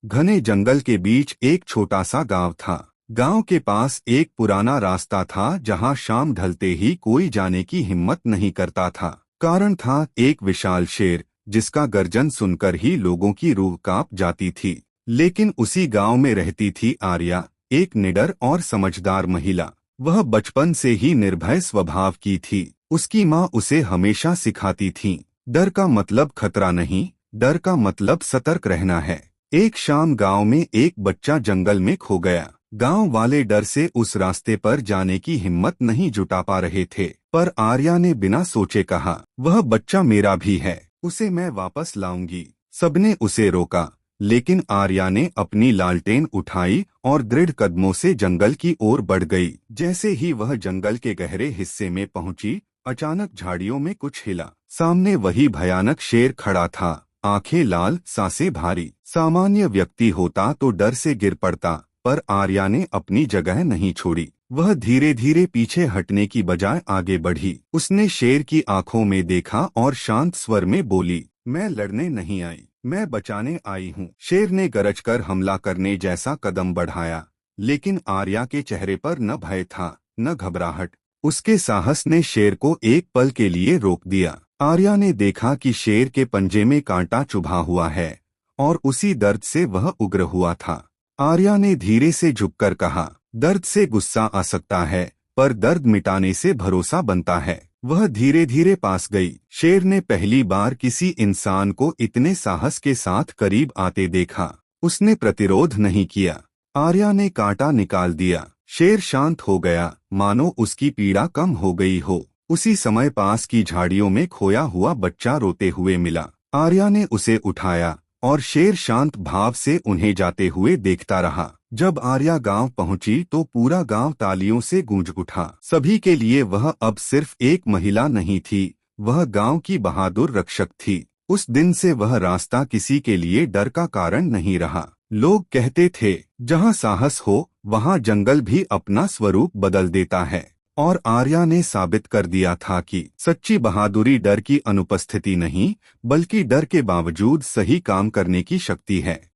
घने जंगल के बीच एक छोटा सा गांव था। गांव के पास एक पुराना रास्ता था जहां शाम ढलते ही कोई जाने की हिम्मत नहीं करता था। कारण था एक विशाल शेर जिसका गर्जन सुनकर ही लोगों की रूह कांप जाती थी। लेकिन उसी गांव में रहती थी आर्या, एक निडर और समझदार महिला। वह बचपन से ही निर्भय स्वभाव की थी। उसकी माँ उसे हमेशा सिखाती थी, डर का मतलब खतरा नहीं, डर का मतलब सतर्क रहना है। एक शाम गांव में एक बच्चा जंगल में खो गया। गांव वाले डर से उस रास्ते पर जाने की हिम्मत नहीं जुटा पा रहे थे, पर आर्या ने बिना सोचे कहा, वह बच्चा मेरा भी है, उसे मैं वापस लाऊंगी। सबने उसे रोका, लेकिन आर्या ने अपनी लालटेन उठाई और दृढ़ कदमों से जंगल की ओर बढ़ गई। जैसे ही वह जंगल के गहरे हिस्से में पहुंची, अचानक झाड़ियों में कुछ हिला। सामने वही भयानक शेर खड़ा था, आंखें लाल, सांसें भारी। सामान्य व्यक्ति होता तो डर से गिर पड़ता, पर आर्या ने अपनी जगह नहीं छोड़ी। वह धीरे धीरे पीछे हटने की बजाय आगे बढ़ी। उसने शेर की आंखों में देखा और शांत स्वर में बोली, मैं लड़ने नहीं आई, मैं बचाने आई हूँ। शेर ने गरजकर हमला करने जैसा कदम बढ़ाया, लेकिन आर्या के चेहरे पर न भय था न घबराहट। उसके साहस ने शेर को एक पल के लिए रोक दिया। आर्या ने देखा कि शेर के पंजे में कांटा चुभा हुआ है और उसी दर्द से वह उग्र हुआ था। आर्या ने धीरे से झुककर कहा, दर्द से गुस्सा आ सकता है, पर दर्द मिटाने से भरोसा बनता है। वह धीरे धीरे पास गई। शेर ने पहली बार किसी इंसान को इतने साहस के साथ करीब आते देखा। उसने प्रतिरोध नहीं किया। आर्या ने कांटा निकाल दिया। शेर शांत हो गया, मानो उसकी पीड़ा कम हो गई हो। उसी समय पास की झाड़ियों में खोया हुआ बच्चा रोते हुए मिला। आर्या ने उसे उठाया और शेर शांत भाव से उन्हें जाते हुए देखता रहा। जब आर्या गांव पहुंची तो पूरा गांव तालियों से गूंज उठा। सभी के लिए वह अब सिर्फ एक महिला नहीं थी, वह गांव की बहादुर रक्षक थी। उस दिन से वह रास्ता किसी के लिए डर का कारण नहीं रहा। लोग कहते थे, जहां साहस हो वहां जंगल भी अपना स्वरूप बदल देता है। और आर्या ने साबित कर दिया था कि सच्ची बहादुरी डर की अनुपस्थिति नहीं, बल्कि डर के बावजूद सही काम करने की शक्ति है।